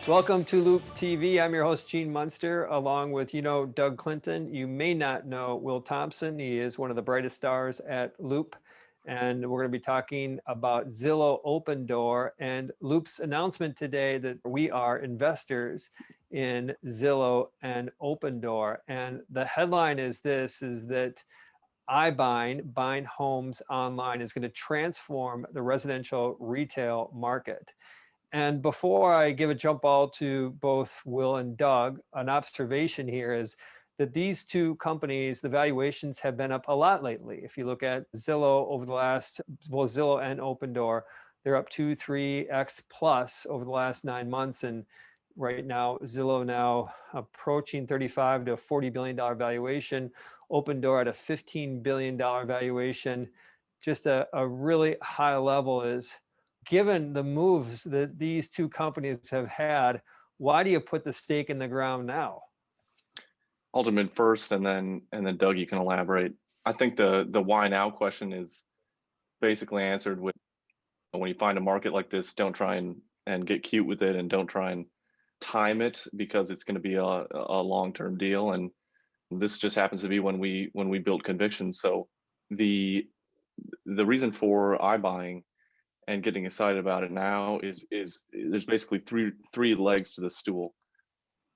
Welcome to Loop TV. I'm your host, Gene Munster, along with, Doug Clinton. You may not know Will Thompson. He is one of the brightest stars at Loop. And we're going to be talking about Zillow Opendoor and Loop's announcement today that we are investors in Zillow and Opendoor. And the headline is that iBuying, buying homes online, is going to transform the residential retail market. And before I give a jump ball to both Will and Doug, an observation here is that these two companies, the valuations have been up a lot lately. If you look at Zillow over the last, well, Zillow and Opendoor, they're up 2-3x plus over the last 9 months. And right now, Zillow now approaching $35 to $40 billion valuation, Opendoor at a $15 billion valuation. Just a really high level is, given the moves that these two companies have had, why do you put the stake in the ground now? Ultimate first, and then Doug, you can elaborate. I think the why now question is basically answered with, when you find a market like this, don't try and get cute with it, and don't try and time it, because it's going to be a long-term deal. And this just happens to be when we built conviction. So the reason for iBuying and getting excited about it now is there's basically three legs to the stool.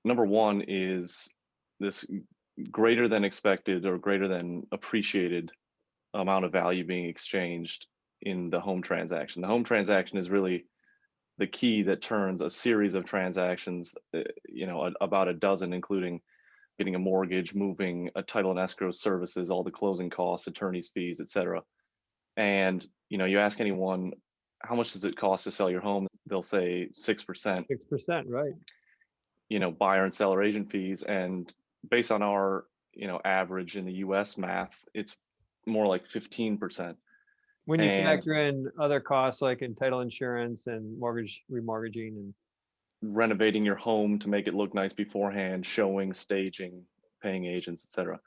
Number one is this greater than expected or greater than appreciated amount of value being exchanged in the home transaction. The home transaction is really the key that turns a series of transactions, about a dozen, including getting a mortgage, moving a title and escrow services, all the closing costs, attorney's fees, etc. And you ask anyone, how much does it cost to sell your home? They'll say 6%. 6%, right? Buyer and seller agent fees. And based on our, average in the US math, it's more like 15%. When you factor in other costs like in title insurance and mortgage remortgaging and renovating your home to make it look nice beforehand, showing, staging, paying agents, etc.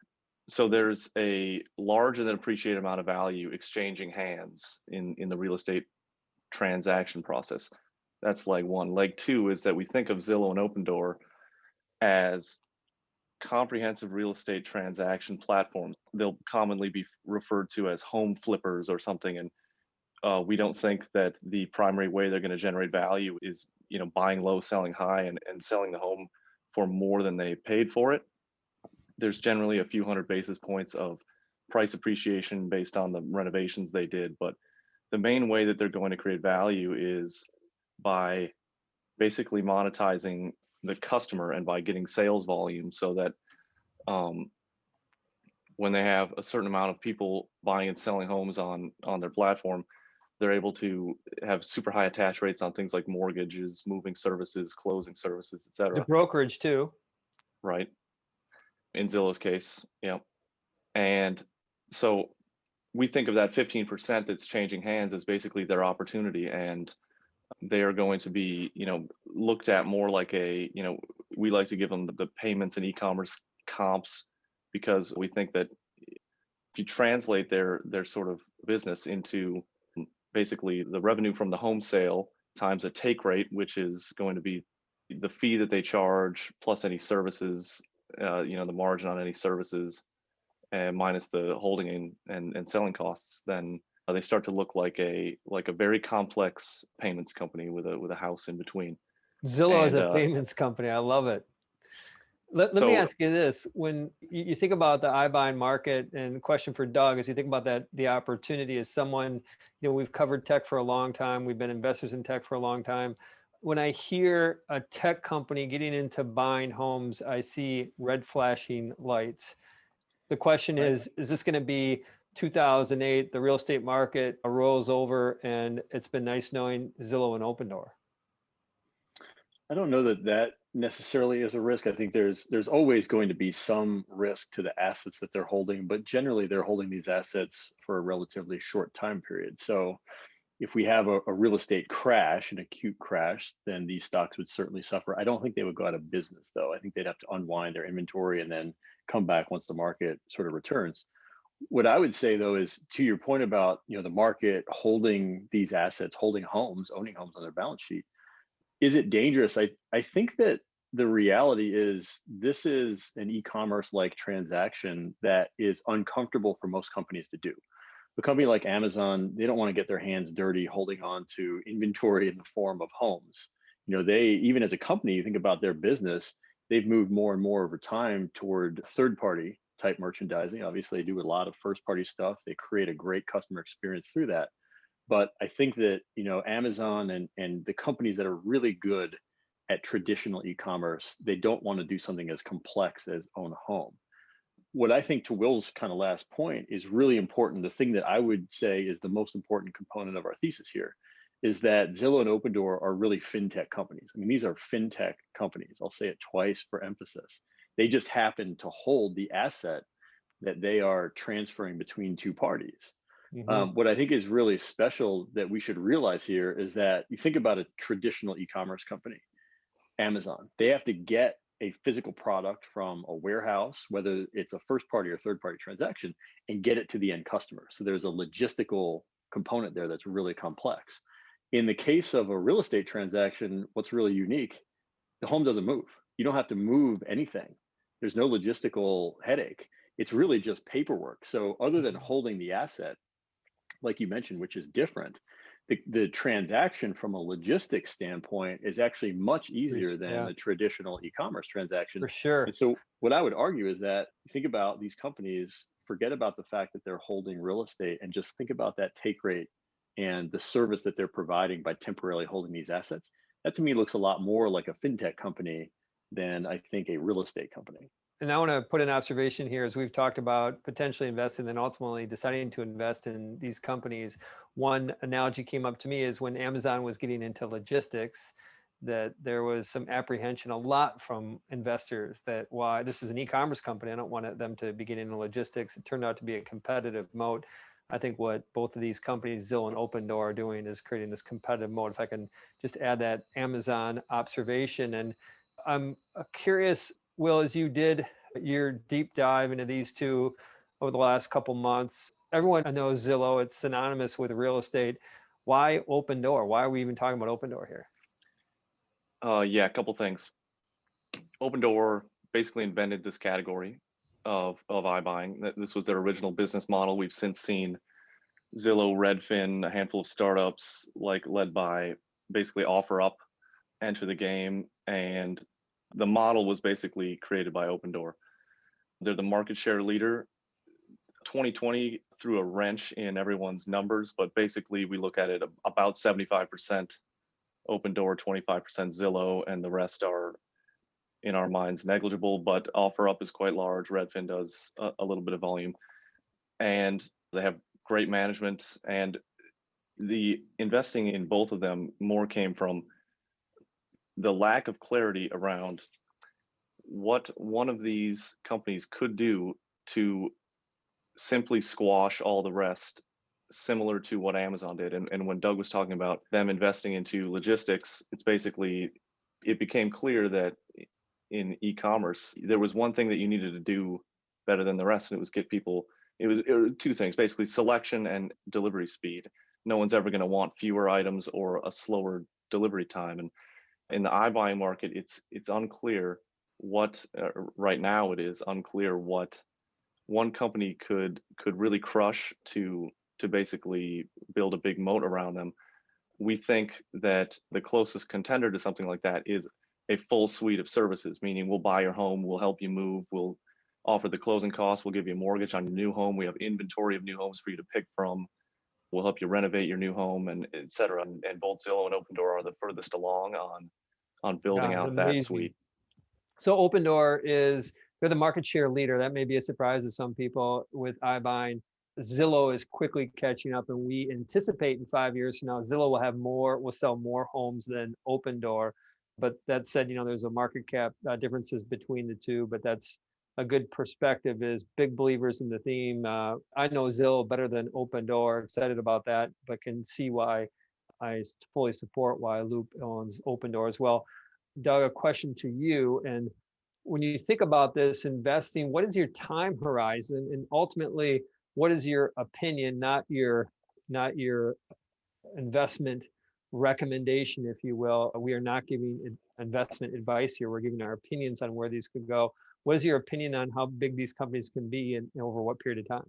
So there's a larger than appreciated amount of value exchanging hands in the real estate transaction process. That's leg one. Leg two is that we think of Zillow and Opendoor as comprehensive real estate transaction platforms. They'll commonly be referred to as home flippers or something. And we don't think that the primary way they're going to generate value is, buying low, selling high, and selling the home for more than they paid for it. There's generally a few hundred basis points of price appreciation based on the renovations they did. But the main way that they're going to create value is by basically monetizing the customer and by getting sales volume, so that when they have a certain amount of people buying and selling homes on their platform, they're able to have super high attach rates on things like mortgages, moving services, closing services, etc. the brokerage too. Right. In Zillow's case, yeah. And so we think of that 15% that's changing hands as basically their opportunity, and they are going to be, looked at more like we like to give them the payments and e-commerce comps, because we think that if you translate their sort of business into basically the revenue from the home sale times a take rate, which is going to be the fee that they charge plus any services, the margin on any services, and minus the holding and selling costs, then they start to look like a very complex payments company with a house in between. Zillow is a payments company. I love it. Let me ask you this. When you think about the iBuying market, and question for Doug, as you think about that, the opportunity as someone, we've covered tech for a long time. We've been investors in tech for a long time. When I hear a tech company getting into buying homes, I see red flashing lights. The question is this going to be 2008, the real estate market rolls over, and it's been nice knowing Zillow and Opendoor? I don't know that necessarily is a risk. I think there's always going to be some risk to the assets that they're holding, but generally they're holding these assets for a relatively short time period. So if we have a real estate crash, an acute crash, then these stocks would certainly suffer. I don't think they would go out of business, though. I think they'd have to unwind their inventory and then come back once the market sort of returns. What I would say, though, is to your point about the market holding these assets, holding homes, owning homes on their balance sheet. Is it dangerous? I think that the reality is this is an e-commerce like transaction that is uncomfortable for most companies to do. A company like Amazon, they don't want to get their hands dirty holding on to inventory in the form of homes. They, even as a company, you think about their business, they've moved more and more over time toward third party type merchandising. Obviously, they do a lot of first party stuff. They create a great customer experience through that. But I think that, Amazon and the companies that are really good at traditional e-commerce, they don't want to do something as complex as own a home. What I think, to Will's kind of last point, is really important. The thing that I would say is the most important component of our thesis here is that Zillow and Opendoor are really fintech companies. I mean, these are fintech companies. I'll say it twice for emphasis. They just happen to hold the asset that they are transferring between two parties. What I think is really special that we should realize here is that you think about a traditional e-commerce company, Amazon, they have to get a physical product from a warehouse, whether it's a first party or third party transaction, and get it to the end customer. So there's a logistical component there that's really complex. In the case of a real estate transaction, what's really unique, the home doesn't move. You don't have to move anything. There's no logistical headache. It's really just paperwork. So other than holding the asset, like you mentioned, which is different, the transaction from a logistics standpoint is actually much easier than a traditional e-commerce transaction. For sure. And so what I would argue is that think about these companies, forget about the fact that they're holding real estate, and just think about that take rate and the service that they're providing by temporarily holding these assets. That to me looks a lot more like a fintech company than I think a real estate company. And I want to put an observation here as we've talked about potentially investing and ultimately deciding to invest in these companies. One analogy came up to me is when Amazon was getting into logistics, that there was some apprehension a lot from investors that why this is an e-commerce company, I don't want them to be getting into logistics. It turned out to be a competitive moat. I think what both of these companies, Zillow and Opendoor, are doing is creating this competitive moat. If I can just add that Amazon observation. And I'm curious, Will, as you did your deep dive into these two over the last couple months, everyone knows Zillow, it's synonymous with real estate. Why Opendoor? Why are we even talking about Opendoor here? Yeah, a couple things. Opendoor basically invented this category of iBuying. This was their original business model. We've since seen Zillow, Redfin, a handful of startups led by basically OfferUp enter the game, and the model was basically created by Opendoor. They're the market share leader. 2020 threw a wrench in everyone's numbers, but basically we look at it about 75% Opendoor, 25% Zillow, and the rest are in our minds negligible, but OfferUp is quite large. Redfin does a little bit of volume, and they have great management. And the investing in both of them more came from the lack of clarity around what one of these companies could do to simply squash all the rest, similar to what Amazon did. And when Doug was talking about them investing into logistics, it became clear that in e-commerce, there was one thing that you needed to do better than the rest, and it was get people, it was two things, basically selection and delivery speed. No one's ever going to want fewer items or a slower delivery time. And in the iBuying market, it's unclear what right now it is unclear what one company could really crush to basically build a big moat around them. We think that the closest contender to something like that is a full suite of services, meaning we'll buy your home, we'll help you move, we'll offer the closing costs, we'll give you a mortgage on your new home, we have inventory of new homes for you to pick from, we'll help you renovate your new home, and et cetera. And both Zillow and Opendoor are the furthest along on building out that suite. So Opendoor they're the market share leader. That may be a surprise to some people with iBuying. Zillow is quickly catching up, and we anticipate in 5 years from now, Zillow will sell more homes than Opendoor. But that said, there's a market cap differences between the two, but that's a good perspective. Is big believers in the theme. I know Zillow better than Opendoor, excited about that, but can see why I fully support why Loup owns Opendoor as well. Doug, a question to you. And when you think about this investing, what is your time horizon? And ultimately, what is your opinion, not your investment recommendation, if you will. We are not giving investment advice here. We're giving our opinions on where these could go. What is your opinion on how big these companies can be and over what period of time?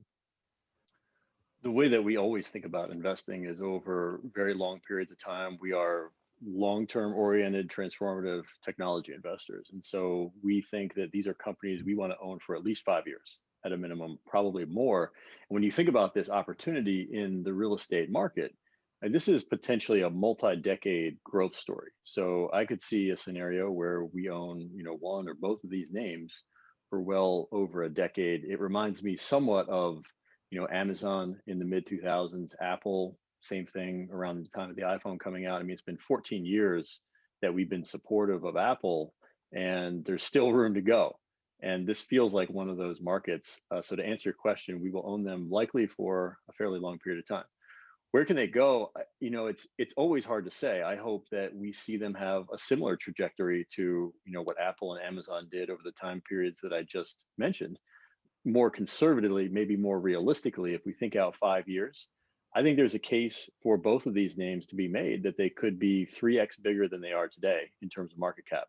The way that we always think about investing is over very long periods of time. We are long-term oriented, transformative technology investors. And so we think that these are companies we want to own for at least 5 years at a minimum, probably more. And when you think about this opportunity in the real estate market, and this is potentially a multi-decade growth story. So I could see a scenario where we own, one or both of these names for well over a decade. It reminds me somewhat of Amazon in the mid 2000s, Apple, same thing around the time of the iPhone coming out. I mean, it's been 14 years that we've been supportive of Apple, and there's still room to go. And this feels like one of those markets. So to answer your question, we will own them likely for a fairly long period of time. Where can they go? It's always hard to say. I hope that we see them have a similar trajectory to what Apple and Amazon did over the time periods that I just mentioned. More conservatively, maybe more realistically, if we think out 5 years, I think there's a case for both of these names to be made that they could be 3x bigger than they are today in terms of market cap.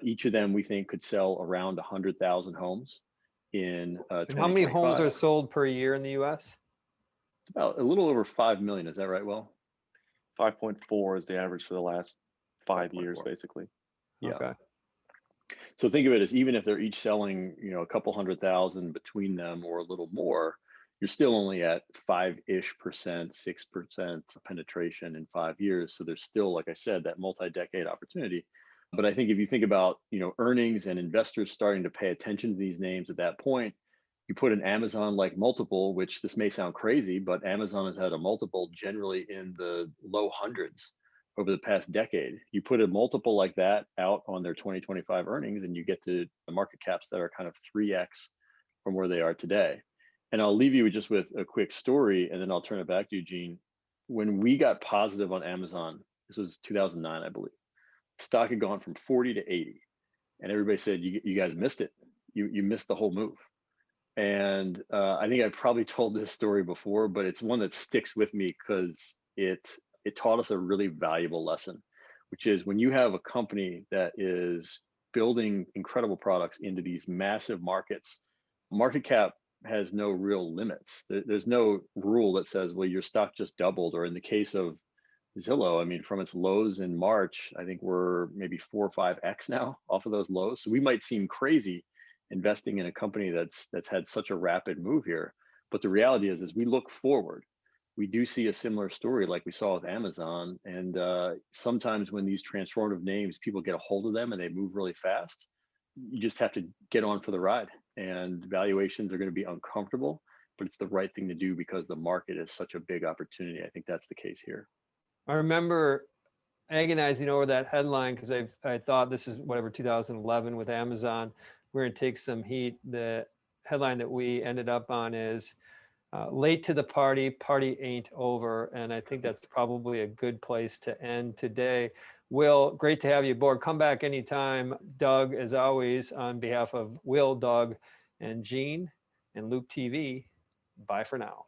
Each of them we think could sell around 100,000 homes in And how many homes 2025. are sold per year in the US? It's about a little over 5 million. Is that right, Will? 5.4 is the average for the last 5 years, 5.4. basically. Yeah. Okay. So think of it as even if they're each selling, a couple 100,000 between them or a little more, you're still only at 5-ish%, 6% penetration in 5 years. So there's still, like I said, that multi-decade opportunity. But I think if you think about, earnings and investors starting to pay attention to these names at that point, you put an Amazon-like multiple, which this may sound crazy, but Amazon has had a multiple generally in the low hundreds over the past decade. You put a multiple like that out on their 2025 earnings, and you get to the market caps that are kind of 3x from where they are today. And I'll leave you just with a quick story, and then I'll turn it back to you, Gene. When we got positive on Amazon, this was 2009, I believe, stock had gone from 40 to 80. And everybody said, you guys missed it. You missed the whole move. And I think I've probably told this story before, but it's one that sticks with me because it taught us a really valuable lesson, which is when you have a company that is building incredible products into these massive markets, market cap has no real limits. There's no rule that says, well, your stock just doubled. Or in the case of Zillow, I mean, from its lows in March, I think we're maybe 4 or 5x now off of those lows. So we might seem crazy investing in a company that's had such a rapid move here. But the reality is, as we look forward, we do see a similar story like we saw with Amazon. And sometimes when these transformative names, people get a hold of them and they move really fast, you just have to get on for the ride. And valuations are going to be uncomfortable, but it's the right thing to do because the market is such a big opportunity. I think that's the case here. I remember agonizing over that headline because I thought this is 2011 with Amazon. We're going to take some heat. The headline that we ended up on is late to the party ain't over. And I think that's probably a good place to end today. Will, great to have you aboard. Come back anytime. Doug, as always, on behalf of Will, Doug, and Gene and Loup TV, bye for now.